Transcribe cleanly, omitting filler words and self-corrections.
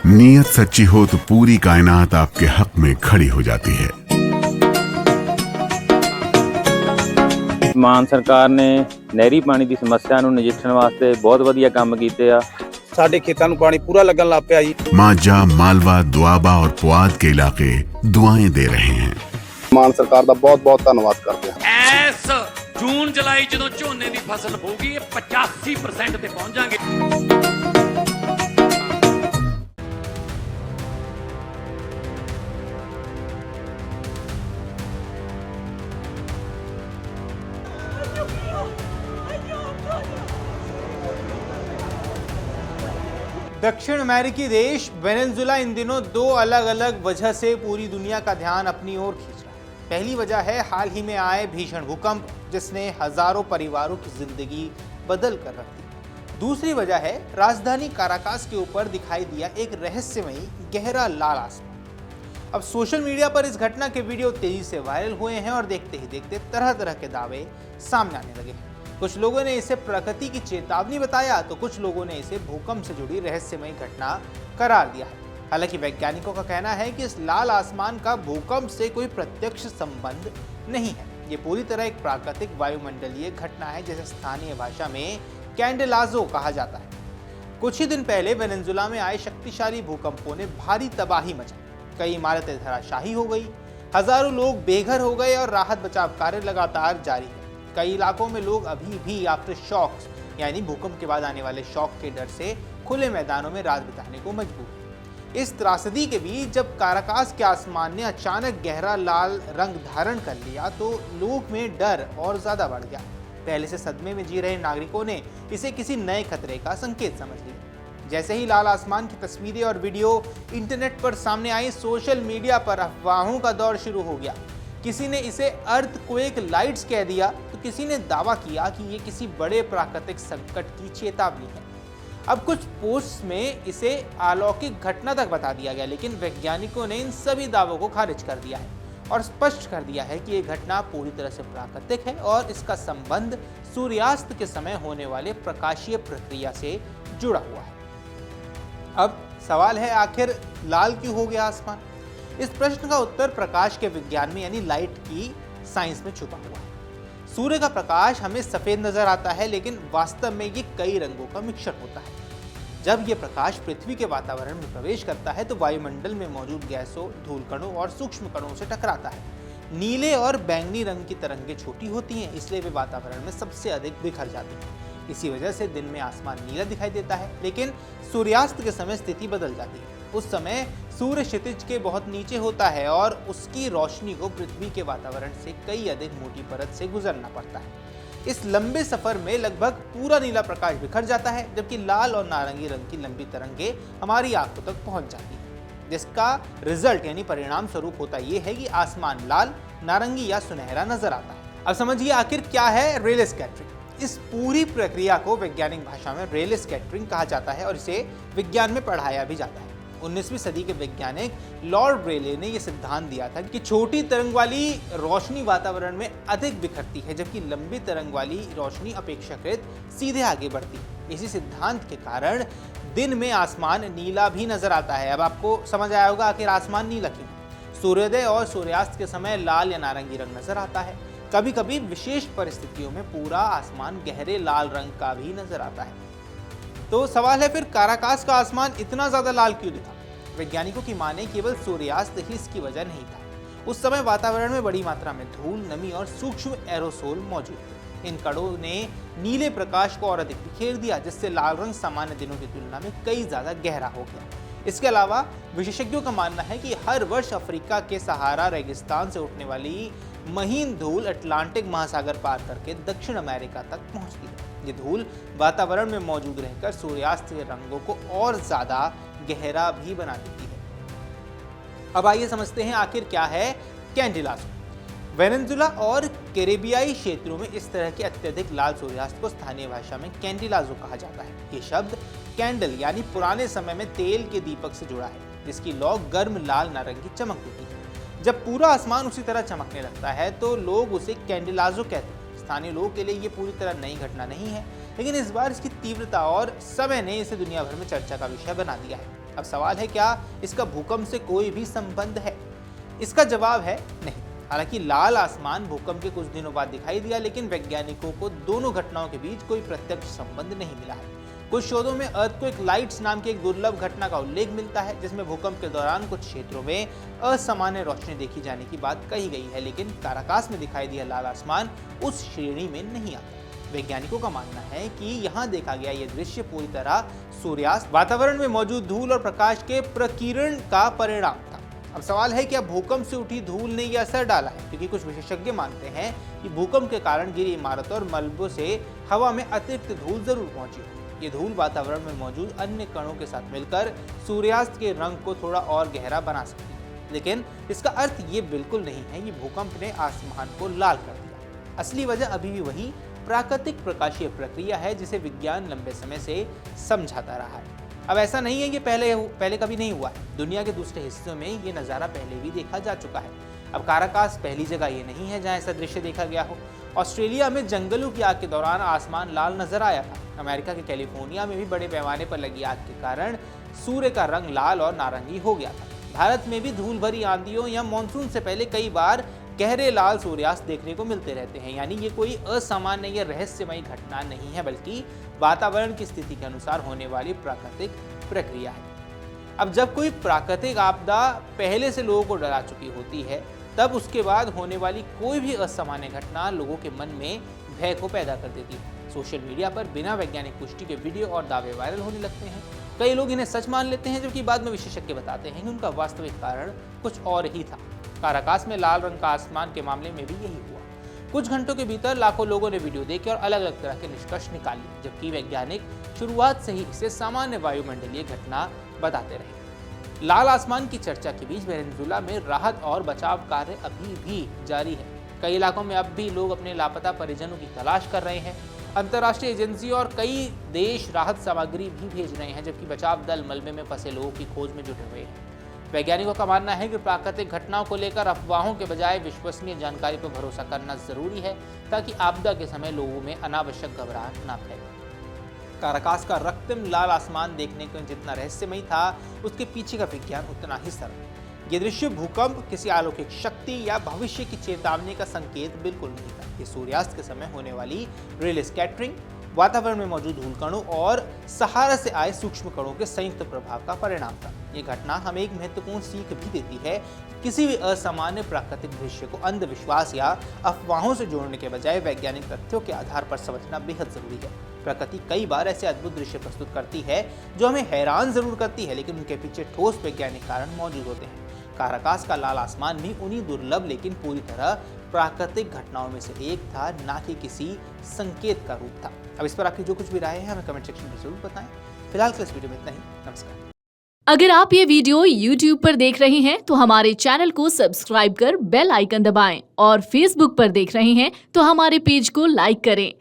नीयत सच्ची हो तो पूरी कायनात आपके हक में खड़ी हो जाती है। ਮਾਨ ਸਰਕਾਰ ਨੇ ਨਹਿਰੀ ਪਾਣੀ ਦੀ ਸਮੱਸਿਆ ਨੂੰ ਨਜਿੱਠਣ ਵਾਸਤੇ ਬਹੁਤ ਵਧੀਆ ਕੰਮ ਕੀਤੇ ਆ। ਸਾਡੇ ਖੇਤਾਂ ਨੂੰ ਪਾਣੀ ਪੂਰਾ ਲੱਗਣ ਲੱਗ ਪਿਆ ਜੀ। मांझा, मालवा, दुआबा और पुआध के इलाके दुआएं दे रहे हैं। ਮਾਨ ਸਰਕਾਰ ਦਾ ਬਹੁਤ ਬਹੁਤ ਧੰਨਵਾਦ ਕਰਦੇ ਹਾਂ। ਇਸ ਜੂਨ ਜੁਲਾਈ ਜਦੋਂ ਝੋਨੇ ਦੀ ਫਸਲ ਹੋਊਗੀ ਇਹ 85% ਤੇ ਪਹੁੰਚ ਜਾਾਂਗੇ। दक्षिण अमेरिकी देश वेनेजुएला इन दिनों दो अलग अलग वजह से पूरी दुनिया का ध्यान अपनी ओर खींच रहा है। पहली वजह है हाल ही में आए भीषण भूकंप जिसने हजारों परिवारों की जिंदगी बदल कर रख दी। दूसरी वजह है राजधानी काराकास के ऊपर दिखाई दिया एक रहस्यमयी गहरा लाल आसमान। अब सोशल मीडिया पर इस घटना के वीडियो तेजी से वायरल हुए हैं और देखते ही देखते तरह तरह के दावे सामने आने लगे हैं। कुछ लोगों ने इसे प्रकृति की चेतावनी बताया तो कुछ लोगों ने इसे भूकंप से जुड़ी रहस्यमयी घटना करार दिया है। हालांकि वैज्ञानिकों का कहना है कि इस लाल आसमान का भूकंप से कोई प्रत्यक्ष संबंध नहीं है। ये पूरी तरह एक प्राकृतिक वायुमंडलीय घटना है जिसे स्थानीय भाषा में कैंडेलाजो कहा जाता है। कुछ ही दिन पहले वेनेजुएला में आए शक्तिशाली भूकंपों ने भारी तबाही मचाई। कई इमारतें धराशायी हो गई, हजारों लोग बेघर हो गए और राहत बचाव कार्य लगातार जारी है। कई इलाकों में लोग अभी भी आफ्टर शॉक्स यानी भूकंप के बाद आने वाले शॉक के डर से खुले मैदानों में रात बिताने को मजबूर हैं। इस त्रासदी के बीच जब काराकास के आसमान ने अचानक गहरा लाल रंग धारण कर लिया तो लोग में डर और ज्यादा बढ़ गया। पहले से सदमे में जी रहे नागरिकों ने इसे किसी नए खतरे का संकेत समझ लिया। जैसे ही लाल आसमान की तस्वीरें और वीडियो इंटरनेट पर सामने आई, सोशल मीडिया पर अफवाहों का दौर शुरू हो गया। किसी ने इसे अर्थक्वेक लाइट्स कह दिया तो किसी ने दावा किया कि ये किसी बड़े प्राकृतिक संकट की चेतावनी है। अब कुछ पोस्ट में इसे अलौकिक घटना तक बता दिया गया, लेकिन वैज्ञानिकों ने इन सभी दावों को खारिज कर दिया है और स्पष्ट कर दिया है कि ये घटना पूरी तरह से प्राकृतिक है और इसका संबंध सूर्यास्त के समय होने वाले प्रकाशीय प्रक्रिया से जुड़ा हुआ है। अब सवाल है, आखिर लाल क्यों हो गया आसमान? इस प्रश्न का उत्तर प्रकाश के विज्ञान में यानी लाइट की साइंस में छुपा हुआ है। सूर्य का प्रकाश हमें सफेद नजर आता है, लेकिन वास्तव में ये कई रंगों का मिक्सचर होता है। जब ये प्रकाश पृथ्वी के वातावरण में प्रवेश करता है तो वायुमंडल में मौजूद गैसों, धूल कणों और सूक्ष्म कणों से टकराता है। नीले और बैंगनी रंग की तरंगें छोटी होती हैं, इसलिए वे वातावरण में सबसे अधिक बिखर जाती हैं। इसी वजह से दिन में आसमान नीला दिखाई देता है, लेकिन सूर्यास्त के समय स्थिति बदल जाती है। उस समय सूर्य क्षितिज के बहुत नीचे होता है और उसकी रोशनी को पृथ्वी के वातावरण से कई अधिक मोटी परत से गुजरना पड़ता है। इस लंबे सफर में लगभग पूरा नीला प्रकाश बिखर जाता है, जबकि लाल और नारंगी रंग की लंबी तरंगें हमारी आंखों तक पहुंच जाती है, जिसका रिजल्ट यानी परिणाम स्वरूप होता यह है कि आसमान लाल, नारंगी या सुनहरा नजर आता है। अब समझिए आखिर क्या है रेल स्कैटरिंग। इस पूरी प्रक्रिया को वैज्ञानिक भाषा में रेल स्कैटरिंग कहा जाता है और इसे विज्ञान में पढ़ाया भी जाता है। 19वीं सदी के वैज्ञानिक लॉर्ड रेले ने यह सिद्धांत दिया था कि छोटी तरंग वाली रोशनी वातावरण में अधिक बिखरती है, जबकि लंबी तरंग वाली रोशनी अपेक्षाकृत सीधे आगे बढ़ती है। इसी सिद्धांत के कारण दिन में आसमान नीला भी नजर आता है। अब आपको समझ आया होगा आखिर आसमान नीला क्यों? सूर्योदय और सूर्यास्त के समय लाल या नारंगी रंग नजर आता है। कभी कभी विशेष परिस्थितियों में पूरा आसमान गहरे लाल रंग का भी नजर आता है। तो सवाल है, फिर काराकास का आसमान इतना ज्यादा लाल क्यों दिखा? वैज्ञानिकों की माने केवल सूर्यास्त ही इसकी वजह नहीं था। उस समय वातावरण में बड़ी मात्रा में धूल, नमी और सूक्ष्म एरोसोल मौजूद थे। इन कणों ने नीले प्रकाश को और अधिक बिखेर दिया, जिससे लाल रंग सामान्य दिनों की तुलना में कई ज्यादा गहरा हो गया। इसके अलावा विशेषज्ञों का मानना है कि हर वर्ष अफ्रीका के सहारा रेगिस्तान से उठने वाली महीन धूल अटलांटिक महासागर पार करके दक्षिण अमेरिका तक पहुंचती है। ये धूल वातावरण में मौजूद रहकर सूर्यास्त के रंगों को और ज्यादा गहरा भी बना देती है। अब आइए समझते हैं आखिर क्या है कैंडेलाजो। वेनेजुएला और कैरेबियाई क्षेत्रों में इस तरह के अत्यधिक लाल सूर्यास्त को स्थानीय भाषा में कैंडेलाजो कहा जाता है। ये शब्द कैंडल यानी पुराने समय में तेल के दीपक से जुड़ा है, जिसकी लौ गर्म लाल नारंगी चमक होती है। जब पूरा आसमान उसी तरह चमकने लगता है तो लोग उसे कैंडेलाजो कहते हैं। स्थानीय लोगों के लिए ये पूरी तरह नई घटना नहीं है, लेकिन इस बार इसकी तीव्रता और समय ने इसे दुनिया भर में चर्चा का विषय बना दिया है। अब सवाल है, क्या इसका भूकंप से कोई भी संबंध है? इसका जवाब है नहीं। हालांकि लाल आसमान भूकंप के कुछ दिनों बाद दिखाई दिया, लेकिन वैज्ञानिकों को दोनों घटनाओं के बीच कोई प्रत्यक्ष संबंध नहीं मिला है। कुछ शोधों में अर्थक्वेक लाइट्स नाम की एक दुर्लभ घटना का उल्लेख मिलता है, जिसमें भूकंप के दौरान कुछ क्षेत्रों में असामान्य रोशनी देखी जाने की बात कही गई है, लेकिन काराकास में दिखाई दिया लाल आसमान उस श्रेणी में नहीं आता। वैज्ञानिकों का मानना है कि यहाँ देखा गया यह दृश्य पूरी तरह सूर्यास्त, वातावरण में मौजूद धूल और प्रकाश के प्रकीर्णन का परिणाम था। अब सवाल है, क्या भूकंप से उठी धूल ने यह असर डाला है? क्योंकि कुछ विशेषज्ञ मानते हैं कि भूकंप के कारण गिरी इमारतों और मलबों से हवा में अतिरिक्त धूल जरूर पहुंची। ये धूल वातावरण में मौजूद अन्य कणों के साथ मिलकर सूर्यास्त के रंग को थोड़ा और गहरा बना सकती है, लेकिन इसका अर्थ ये बिल्कुल नहीं है कि भूकंप ने आसमान को लाल कर दिया। असली वजह अभी भी वही प्राकृतिक प्रकाशीय प्रक्रिया है, जिसे विज्ञान लंबे समय से समझाता रहा है। अब ऐसा नहीं है कि पहले कभी नहीं हुआ है। दुनिया के दूसरे हिस्सों में ये नज़ारा पहले भी देखा जा चुका है। अब काराकास पहली जगह ये नहीं है जहाँ ऐसा दृश्य देखा गया हो। ऑस्ट्रेलिया में जंगलों की आग के दौरान आसमान लाल नजर आया था। अमेरिका के कैलिफोर्निया में भी बड़े पैमाने पर लगी आग के कारण सूर्य का रंग लाल और नारंगी हो गया था। भारत में भी धूल भरी आंधियों या मानसून से पहले कई बार गहरे लाल सूर्यास्त देखने को मिलते रहते हैं। यानी ये कोई असामान्य या रहस्यमयी घटना नहीं है, बल्कि वातावरण की स्थिति के अनुसार होने वाली प्राकृतिक प्रक्रिया है। अब जब कोई प्राकृतिक आपदा पहले से लोगों को डरा चुकी होती है, तब उसके बाद होने वाली कोई भी असामान्य घटना लोगों के मन में भय को पैदा कर देती है। सोशल मीडिया पर बिना वैज्ञानिक पुष्टि के वीडियो और दावे वायरल होने लगते हैं। कई लोग इन्हें सच मान लेते हैं, जबकि बाद में विशेषज्ञ बताते हैं कि उनका वास्तविक कारण कुछ और ही था। काराकास में लाल रंग का आसमान के मामले में भी यही हुआ। कुछ घंटों के भीतर लाखों लोगों ने वीडियो देखे और अलग अलग तरह के निष्कर्ष निकाल लिए, जबकि वैज्ञानिक शुरुआत से ही इसे सामान्य वायुमंडलीय घटना बताते रहे। लाल आसमान की चर्चा के बीच वेनेजुएला में राहत और बचाव कार्य अभी भी जारी है। कई इलाकों में अब भी लोग अपने लापता परिजनों की तलाश कर रहे हैं। अंतर्राष्ट्रीय एजेंसी और कई देश राहत सामग्री भी भेज रहे हैं, जबकि बचाव दल मलबे में फंसे लोगों की खोज में जुटे हुए हैं। वैज्ञानिकों का मानना है कि प्राकृतिक घटनाओं को लेकर अफवाहों के बजाय विश्वसनीय जानकारी पर भरोसा करना जरूरी है, ताकि आपदा के समय लोगों में अनावश्यक घबराहट न फैले। काराकास का रक्तम लाल आसमान देखने को जितना रहस्यमयी था, उसके पीछे का विज्ञान उतना ही सरल। ये दृश्य भूकंप, किसी अलौकिक शक्ति या भविष्य की चेतावनी का संकेत बिल्कुल नहीं था। ये सूर्यास्त के समय होने वाली रेल स्कैटरिंग, वातावरण में मौजूद धूल कणों और सहारा से आए सूक्ष्म कणों के संयुक्त प्रभाव का परिणाम था। ये घटना हमें एक महत्वपूर्ण सीख भी देती है। किसी भी असामान्य प्राकृतिक दृश्य को अंधविश्वास या अफवाहों से जोड़ने के बजाय वैज्ञानिक तथ्यों के आधार पर समझना बेहद जरूरी है। प्रकृति कई बार ऐसे अद्भुत दृश्य प्रस्तुत करती है जो हमें हैरान जरूर करती है, लेकिन उनके पीछे ठोस वैज्ञानिक कारण मौजूद होते हैं। काराकास का लाल आसमान भी उन्हीं दुर्लभ लेकिन पूरी तरह प्राकृतिक घटनाओं में से एक था, ना कि किसी संकेत का रूप था। अब इस पर आपकी जो कुछ भी राय है हमें कमेंट सेक्शन में जरूर बताएं। फिलहाल के इस वीडियो में इतना ही। नमस्कार। अगर आप ये वीडियो YouTube पर देख रहे हैं तो हमारे चैनल को सब्सक्राइब कर बेल आइकन दबाएं, और Facebook पर देख रहे हैं तो हमारे पेज को लाइक करें।